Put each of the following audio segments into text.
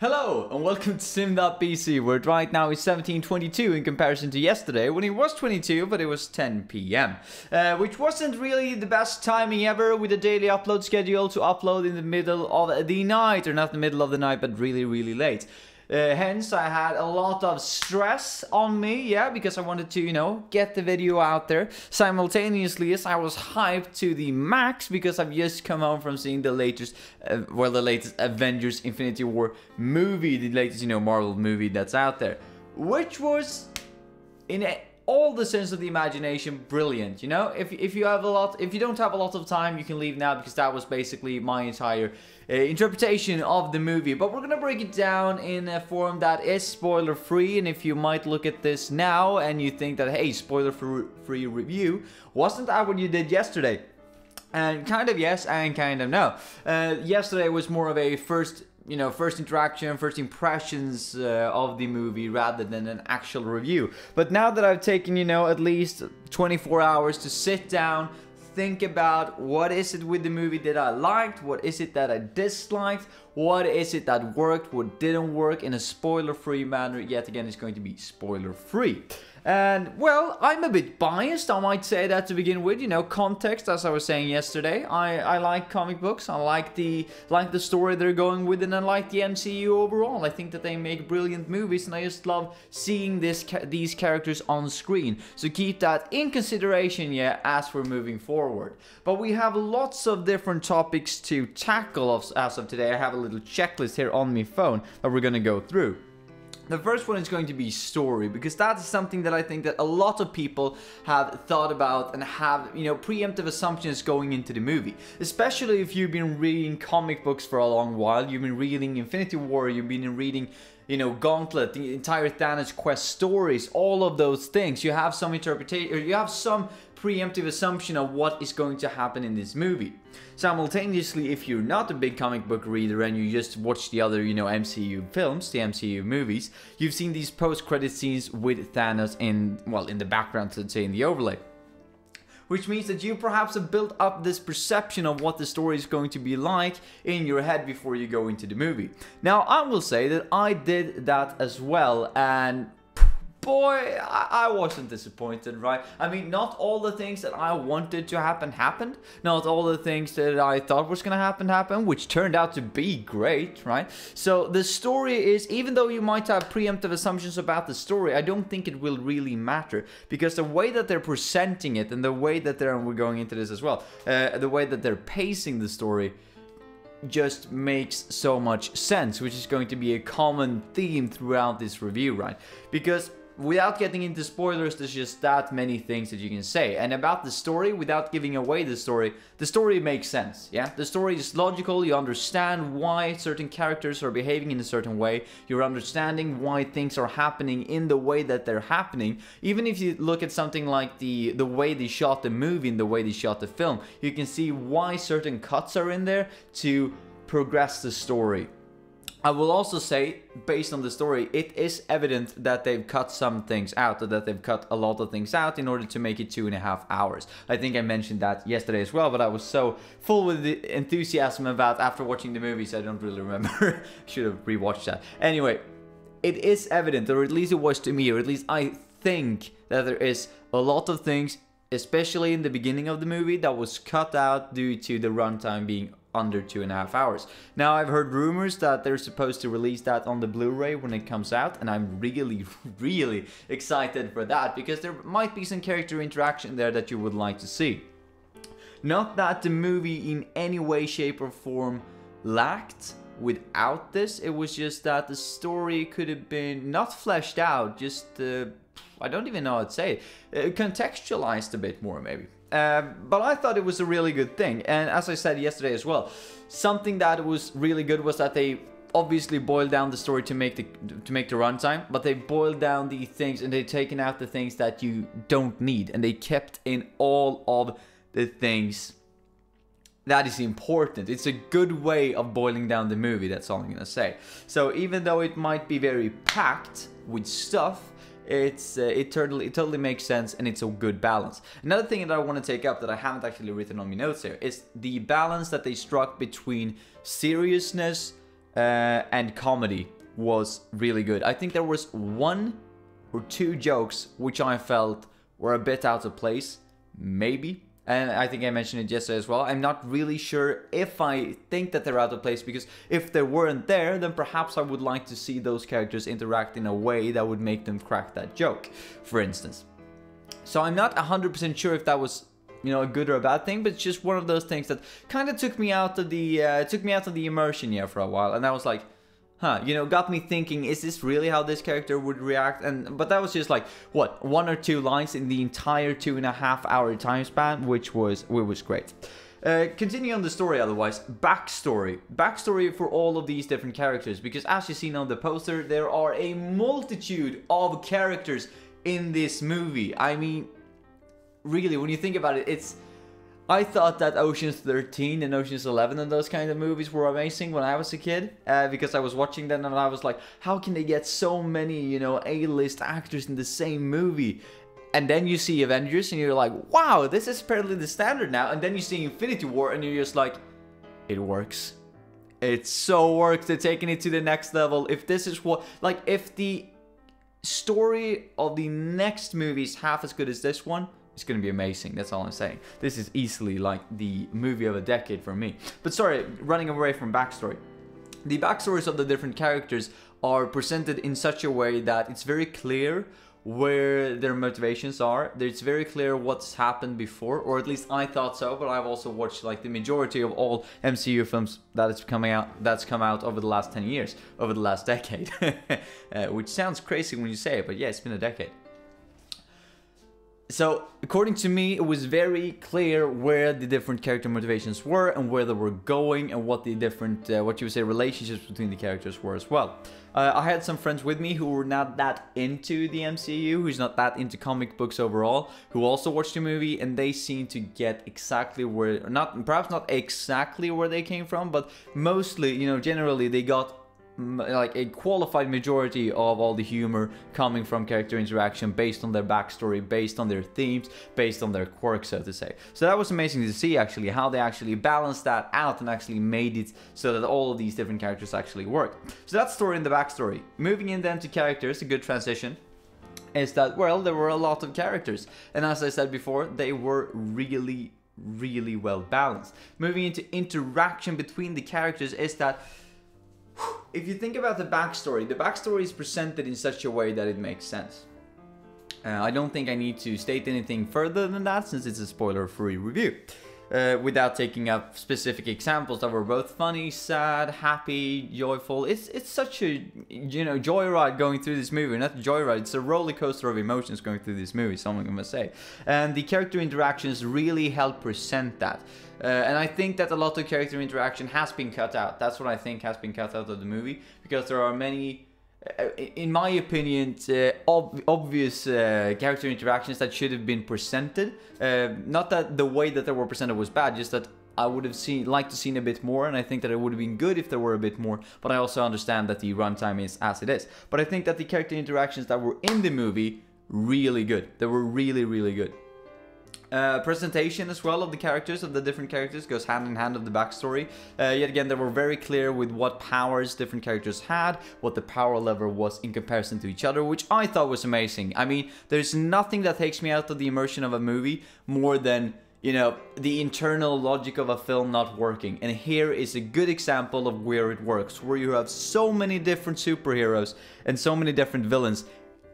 Hello and welcome to Sim.bc, where it right now is 17:22 in comparison to yesterday when it was 22 but it was 10 p.m. Which wasn't really the best timing ever with a daily upload schedule to upload in the middle of the night, or not the middle of the night but really late. Hence, I had a lot of stress on me, yeah, because I wanted to, get the video out there. Simultaneously, as I was hyped to the max because I've just come home from seeing the latest, the latest Avengers Infinity War movie, the latest, Marvel movie that's out there, which was all the sense of the imagination brilliant. If you don't have a lot of time, you can leave now, because that was basically my entire interpretation of the movie. But we're gonna break it down in a form that is spoiler free, and if you might look at this now and you think that, hey, spoiler free review, wasn't that what you did yesterday? And kind of yes and kind of no. Yesterday was more of a first interaction, first impressions of the movie rather than an actual review. But now that I've taken, at least 24 hours to sit down, think about what is it with the movie that I liked, what is it that I disliked, what is it that worked, what didn't work, in a spoiler-free manner. Yet again, it's going to be spoiler-free. And, well, I'm a bit biased, I might say that to begin with. Context, as I was saying yesterday. I like comic books, I like the story they're going with, and I like the MCU overall. I think that they make brilliant movies, and I just love seeing these characters on screen. So keep that in consideration, yeah, as we're moving forward. But we have lots of different topics to tackle as of today. I have a little checklist here on my phone that we're gonna go through. The first one is going to be story, because that is something that I think that a lot of people have thought about and have, preemptive assumptions going into the movie. Especially if you've been reading comic books for a long while, you've been reading Infinity War, you've been reading, Gauntlet, the entire Thanos quest stories, all of those things. You have some interpretation, or you have some preemptive assumption of what is going to happen in this movie. Simultaneously, if you're not a big comic book reader and you just watch the other, MCU films, the MCU movies, you've seen these post-credit scenes with Thanos in the background, let's say in the overlay. Which means that you perhaps have built up this perception of what the story is going to be like in your head before you go into the movie. Now, I will say that I did that as well, and boy, I wasn't disappointed, right? I mean, not all the things that I wanted to happen happened. Not all the things that I thought was gonna happen, which turned out to be great, right? So the story is, even though you might have preemptive assumptions about the story, I don't think it will really matter, because the way that they're presenting it and the way that we're going into this as well, the way that they're pacing the story just makes so much sense, which is going to be a common theme throughout this review, right? Because without getting into spoilers, there's just that many things that you can say. And about the story, without giving away the story makes sense, yeah? The story is logical, you understand why certain characters are behaving in a certain way, you're understanding why things are happening in the way that they're happening. Even if you look at something like the way they shot the movie and the way they shot the film, you can see why certain cuts are in there to progress the story. I will also say, based on the story, it is evident that they've cut some things out, or that they've cut a lot of things out in order to make it 2.5 hours. I think I mentioned that yesterday as well, but I was so full with the enthusiasm about after watching the movies, I don't really remember. Should have rewatched that. Anyway, it is evident, or at least it was to me, or at least I think that there is a lot of things, especially in the beginning of the movie, that was cut out due to the runtime being under 2.5 hours. Now, I've heard rumors that they're supposed to release that on the Blu-ray when it comes out, and I'm really excited for that, because there might be some character interaction there that you would like to see. Not that the movie in any way, shape or form lacked without this, it was just that the story could have been not fleshed out, just I don't even know how to say it, contextualized a bit more maybe. But I thought it was a really good thing, and as I said yesterday as well, something that was really good was that they obviously boiled down the story to make the runtime, but they boiled down the things and they've taken out the things that you don't need, and they kept in all of the things that is important. It's a good way of boiling down the movie, that's all I'm gonna say. So even though it might be very packed with stuff, it totally makes sense, and it's a good balance. Another thing that I want to take up that I haven't actually written on my notes here is the balance that they struck between seriousness and comedy was really good. I think there was 1 or 2 jokes which I felt were a bit out of place, maybe. And I think I mentioned it yesterday as well. I'm not really sure if I think that they're out of place, because if they weren't there, then perhaps I would like to see those characters interact in a way that would make them crack that joke, for instance. So I'm not 100% sure if that was, you know, a good or a bad thing, but it's just one of those things that kind of took me out of the immersion, yeah, for a while. And I was like, huh, you know, got me thinking, is this really how this character would react? But that was just like, what, 1 or 2 lines in the entire 2.5 hour time span, which was great. Continue on the story otherwise, backstory for all of these different characters, because as you seen on the poster, there are a multitude of characters in this movie. I mean, really, when you think about it, I thought that Ocean's 13 and Ocean's 11 and those kind of movies were amazing when I was a kid, because I was watching them and I was like, how can they get so many, you know, A-list actors in the same movie? And then you see Avengers and you're like, wow, this is apparently the standard now. And then you see Infinity War and you're just like, it works. It so works. They're taking it to the next level. If this is what, like, if the story of the next movie is half as good as this one, it's gonna be amazing. That's all I'm saying. This is easily like the movie of a decade for me. But sorry, running away from backstory. The backstories of the different characters are presented in such a way that it's very clear where their motivations are. It's very clear what's happened before, or at least I thought so, but I've also watched like the majority of all MCU films that's come out over the last 10 years, over the last decade. Which sounds crazy when you say it, but yeah, it's been a decade. So, according to me, it was very clear where the different character motivations were and where they were going, and what the different, what you would say, relationships between the characters were as well. I had some friends with me who were not that into the MCU, who's not that into comic books overall, who also watched the movie, and they seemed to get exactly where, perhaps not exactly where they came from, but mostly, you know, generally they got like a qualified majority of all the humor coming from character interaction based on their backstory, based on their themes, based on their quirks, so to say. So that was amazing to see, actually, how they actually balanced that out and actually made it so that all of these different characters actually worked. So that's story in the backstory. Moving in then to characters, a good transition is that, well, there were a lot of characters, and as I said before, they were really well balanced. Moving into interaction between the characters is that, if you think about the backstory is presented in such a way that it makes sense. I don't think I need to state anything further than that, since it's a spoiler-free review. Without taking up specific examples that were both funny, sad, happy, joyful. It's such a, you know, joyride going through this movie. Not a joyride, it's a roller coaster of emotions going through this movie, something I'm gonna say. And the character interactions really help present that. And I think that a lot of character interaction has been cut out. That's what I think has been cut out of the movie, because there are many, in my opinion, obvious character interactions that should have been presented. Not that the way that they were presented was bad, just that I would have liked to seen a bit more, and I think that it would have been good if there were a bit more, but I also understand that the runtime is as it is. But I think that the character interactions that were in the movie, really good. They were really good. Presentation as well of the characters, of the different characters, goes hand in hand of the backstory. Yet again, they were very clear with what powers different characters had, what the power level was in comparison to each other, which I thought was amazing. I mean, there's nothing that takes me out of the immersion of a movie more than, you know, the internal logic of a film not working. And here is a good example of where it works, where you have so many different superheroes and so many different villains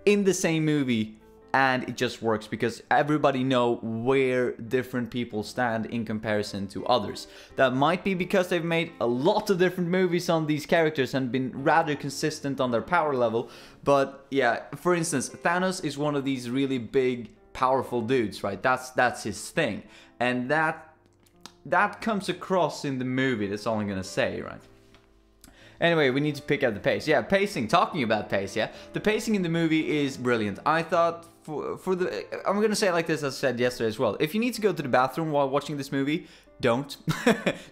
in the same movie. And it just works because everybody know where different people stand in comparison to others. That might be because they've made a lot of different movies on these characters and been rather consistent on their power level. But yeah, for instance, Thanos is one of these really big, powerful dudes, right? That's his thing. And that comes across in the movie. That's all I'm gonna say, right? Anyway, we need to pick up the pace. Yeah, pacing. Talking about pace, yeah. The pacing in the movie is brilliant. I thought I'm gonna say it like this, as I said yesterday as well. If you need to go to the bathroom while watching this movie, don't.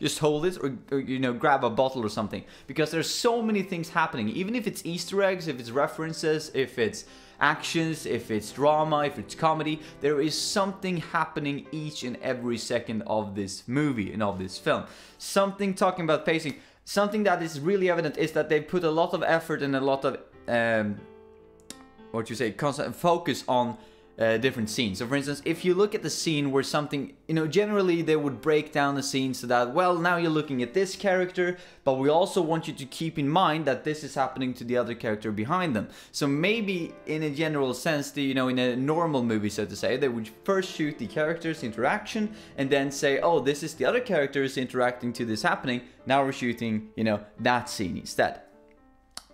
Just hold it, or you know, grab a bottle or something. Because there's so many things happening. Even if it's Easter eggs, if it's references, if it's actions, if it's drama, if it's comedy, there is something happening each and every second of this movie and of this film. Something talking about pacing. something that is really evident is that they put a lot of effort and a lot of constant focus on different scenes. So for instance, if you look at the scene where something, generally they would break down the scene so that, well, now you're looking at this character, but we also want you to keep in mind that this is happening to the other character behind them. So maybe in a general sense, in a normal movie, so to say, they would first shoot the characters' interaction and then say, oh, this is the other characters interacting to this happening. Now we're shooting, that scene instead.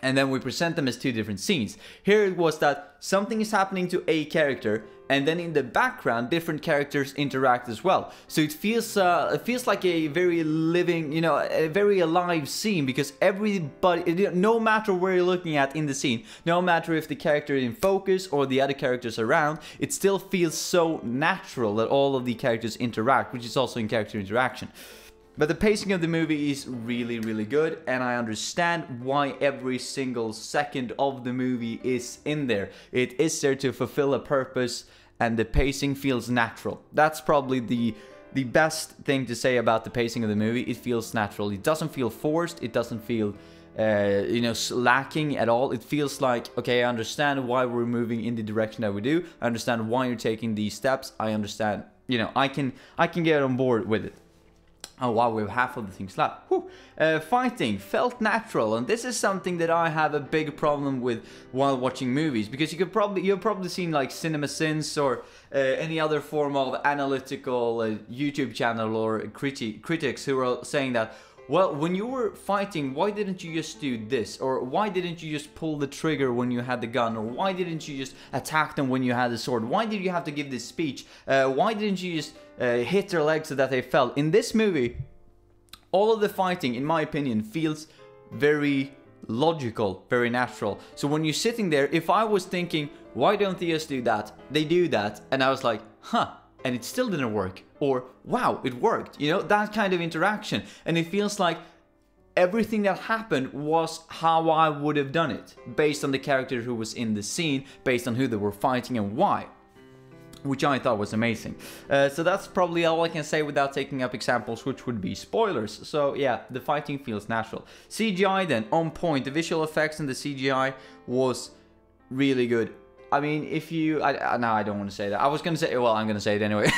And then we present them as two different scenes. Here it was that something is happening to a character, and then in the background, different characters interact as well. So it feels like a very living, a very alive scene, because everybody, no matter where you're looking at in the scene, no matter if the character is in focus or the other characters around, it still feels so natural that all of the characters interact, which is also in character interaction. But the pacing of the movie is really, really good, and I understand why every single second of the movie is in there. It is there to fulfill a purpose, and the pacing feels natural. That's probably the best thing to say about the pacing of the movie. It feels natural. It doesn't feel forced. It doesn't feel lacking at all. It feels like, okay, I understand why we're moving in the direction that we do. I understand why you're taking these steps. I understand, I can get on board with it. Oh wow, we have half of the things left. Fighting felt natural, and this is something that I have a big problem with while watching movies, because you've probably seen like CinemaSins or any other form of analytical YouTube channel or critics who are saying that, well, when you were fighting, why didn't you just do this? Or why didn't you just pull the trigger when you had the gun? Or why didn't you just attack them when you had the sword? Why did you have to give this speech? Why didn't you just hit their legs so that they fell? In this movie, all of the fighting, in my opinion, feels very logical, very natural. So when you're sitting there, if I was thinking, why don't they just do that? They do that, and I was like, huh. And it still didn't work, or wow, it worked, that kind of interaction. And it feels like everything that happened was how I would have done it, based on the character who was in the scene, based on who they were fighting and why, which I thought was amazing. So that's probably all I can say without taking up examples, which would be spoilers. So yeah, the fighting feels natural. CGI then, on point. The visual effects and the CGI was really good. I mean, no, I don't want to say that. I was going to say, well, I'm going to say it anyway.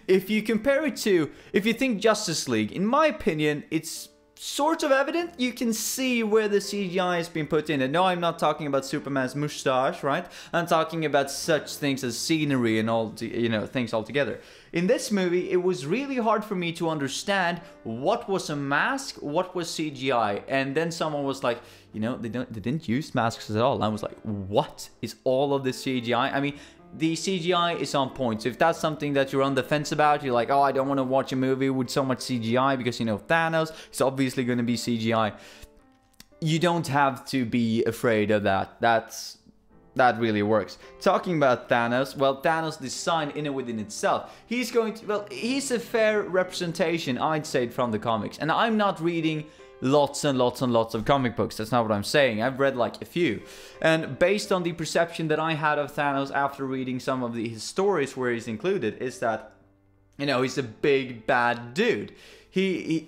If you compare it to, if you think Justice League, in my opinion, it's sort of evident. You can see where the CGI has been put in. And no, I'm not talking about Superman's mustache, right? I'm talking about such things as scenery and all, things altogether. In this movie, it was really hard for me to understand what was a mask, what was CGI. And then someone was like, they didn't use masks at all. I was like, what is all of this CGI? I mean, the CGI is on point. So if that's something that you're on the fence about, you're like, oh, I don't want to watch a movie with so much CGI because, Thanos is obviously going to be CGI. You don't have to be afraid of that. That really works. Talking about Thanos, well, Thanos' design in and within itself, he's a fair representation, I'd say, from the comics. And I'm not reading lots and lots and lots of comic books. That's not what I'm saying. I've read like a few. And based on the perception that I had of Thanos after reading some of his stories where he's included, is that, he's a big bad dude. He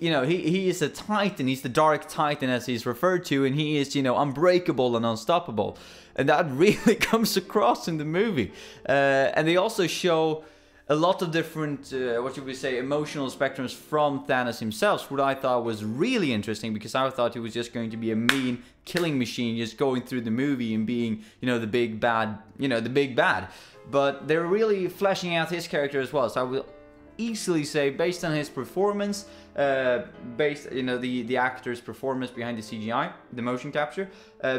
is a titan. He's the dark titan, as he's referred to, and he is, unbreakable and unstoppable. And that really comes across in the movie. And they also show a lot of different, emotional spectrums from Thanos himself, what I thought was really interesting, because I thought he was just going to be a mean killing machine, just going through the movie and being, the big bad, But they're really fleshing out his character as well. So I will easily say, based on his performance, the actor's performance behind the CGI, the motion capture,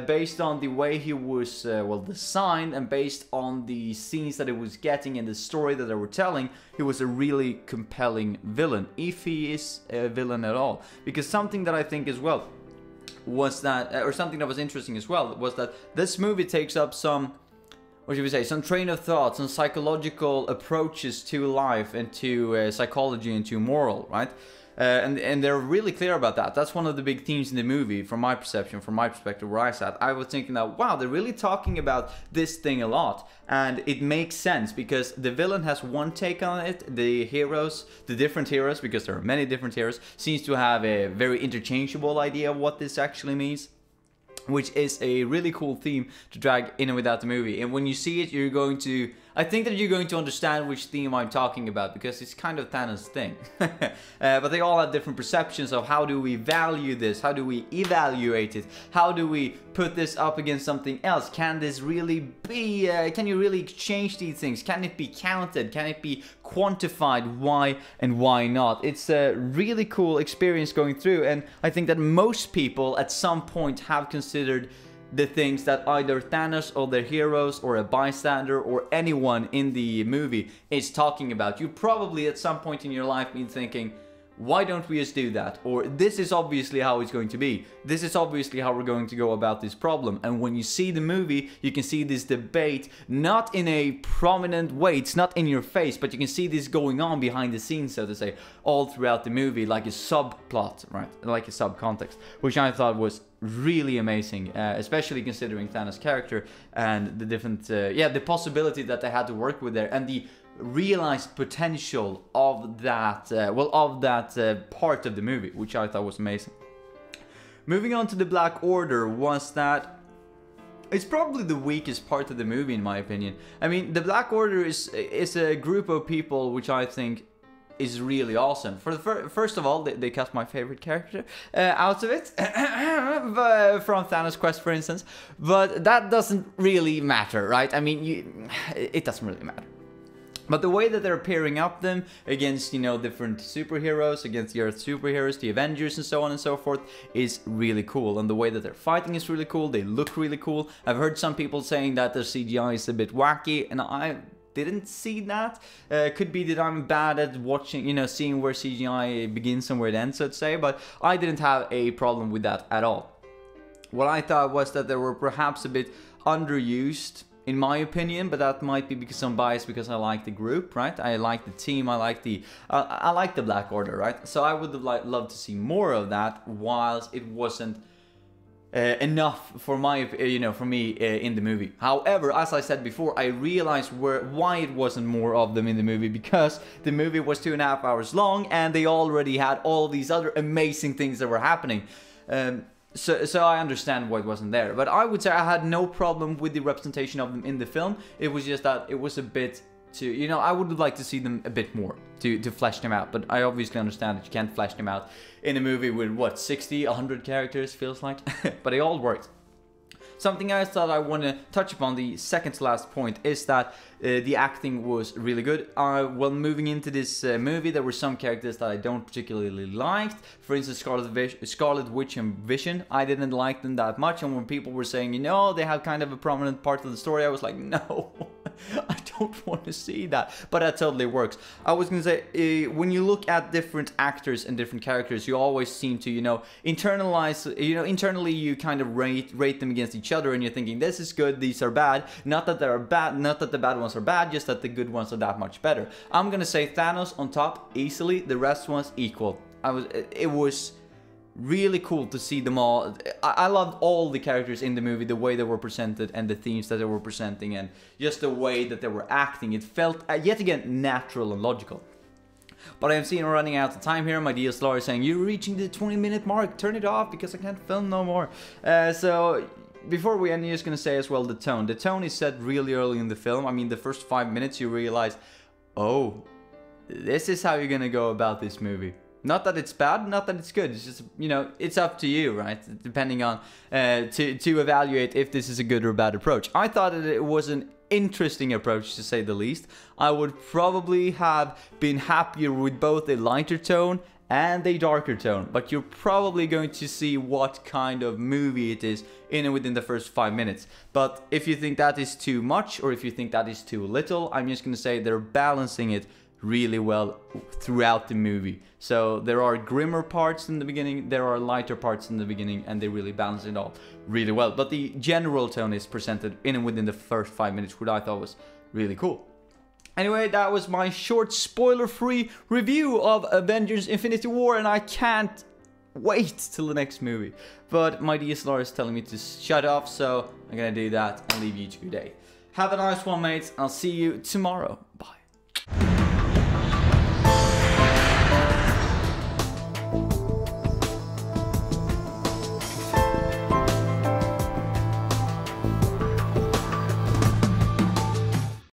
based on the way he was designed, and based on the scenes that he was getting and the story that they were telling, he was a really compelling villain, if he is a villain at all. Because something that I think as well was that, or something that was interesting as well, was that this movie takes up some train of thought, some psychological approaches to life and to psychology and to moral, right? and they're really clear about that. That's one of the big themes in the movie, from my perception, from my perspective, where I sat. I was thinking that, wow, they're really talking about this thing a lot, and it makes sense because the villain has one take on it. The heroes, the different heroes, because there are many different heroes, seems to have a very interchangeable idea of what this actually means, which is a really cool theme to drag in and without the movie. And when you see it, you're going to... I think that you're going to understand which theme I'm talking about, because it's kind of Thanos' thing. But they all have different perceptions of how do we value this, how do we evaluate it, how do we put this up against something else. Can this really be... can you really exchange these things? Can it be counted? Can it be quantified? Why and why not? It's a really cool experience going through, and I think that most people at some point have considered the things that either Thanos or their heroes or a bystander or anyone in the movie is talking about. You probably at some point in your life been thinking, why don't we just do that? Or this is obviously how it's going to be. This is obviously how we're going to go about this problem. And when you see the movie, you can see this debate not in a prominent way. It's not in your face, but you can see this going on behind the scenes, so to say, all throughout the movie, like a subplot, right? Like a subcontext, which I thought was really amazing, especially considering Thanos' character and the different, the possibility that they had to work with there, and the realized potential of that, part of the movie, which I thought was amazing. Moving on to the Black Order, was that it's probably the weakest part of the movie, in my opinion. I mean, the Black Order is a group of people which I think is really awesome. For the first of all, they cast my favorite character out of it, from Thanos Quest, for instance. But that doesn't really matter, right? I mean, it doesn't really matter. But the way that they're pairing up them against, you know, different superheroes, against the Earth superheroes, the Avengers and so on and so forth, is really cool. And the way that they're fighting is really cool. They look really cool. I've heard some people saying that their CGI is a bit wacky, and I didn't see that. Could be that I'm bad at watching, you know, seeing where CGI begins and where it ends, so to say, but I didn't have a problem with that at all. What I thought was that they were perhaps a bit underused, in my opinion, but that might be because I'm biased, because I like the group, right? I like the team, I like the Black Order, right? So I would have loved to see more of that, whilst it wasn't enough for my, for me in the movie. However, as I said before, I realized why it wasn't more of them in the movie, because the movie was 2.5 hours long, and they already had all these other amazing things that were happening. So I understand why it wasn't there, but I would say I had no problem with the representation of them in the film. It was just that it was a bit too, you know, I would like to see them a bit more to flesh them out, but I obviously understand that you can't flesh them out in a movie with, what, 60, 100 characters, feels like, but it all worked. Something else that I want to touch upon, the second to last point, is that the acting was really good. Well, moving into this movie, there were some characters that I don't particularly liked. For instance, Scarlet Witch and Vision. I didn't like them that much, and when people were saying, you know, they have kind of a prominent part of the story, I was like, no, I don't want to see that. But that totally works. I was going to say, when you look at different actors and different characters, you always seem to, you know, internally you kind of rate them against each other, and you're thinking, this is good, these are bad. Not that they're bad, not that the bad ones are bad, just that the good ones are that much better. I'm gonna say Thanos on top easily, the rest ones equal. It was really cool to see them all. I loved all the characters in the movie, the way they were presented and the themes that they were presenting, and just the way that they were acting. It felt yet again natural and logical. But I am seeing running out of time here. My DSLR is saying, you're reaching the 20-minute mark, turn it off because I can't film no more. So before we end, I'm just going to say as well the tone. The tone is set really early in the film. I mean, the first 5 minutes you realize, oh, this is how you're going to go about this movie. Not that it's bad, not that it's good. It's just, you know, it's up to you, right? Depending on, to evaluate if this is a good or bad approach. I thought that it was an interesting approach, to say the least. I would probably have been happier with both a lighter tone and a darker tone, but you're probably going to see what kind of movie it is in and within the first 5 minutes. But if you think that is too much, or if you think that is too little, I'm just going to say they're balancing it really well throughout the movie. So there are grimmer parts in the beginning, there are lighter parts in the beginning, and they really balance it all really well. But the general tone is presented in and within the first 5 minutes, which I thought was really cool. Anyway, that was my short spoiler-free review of Avengers Infinity War, and I can't wait till the next movie. But my DSLR is telling me to shut off, so I'm gonna do that and leave you to your day. Have a nice one, mates. I'll see you tomorrow. Bye.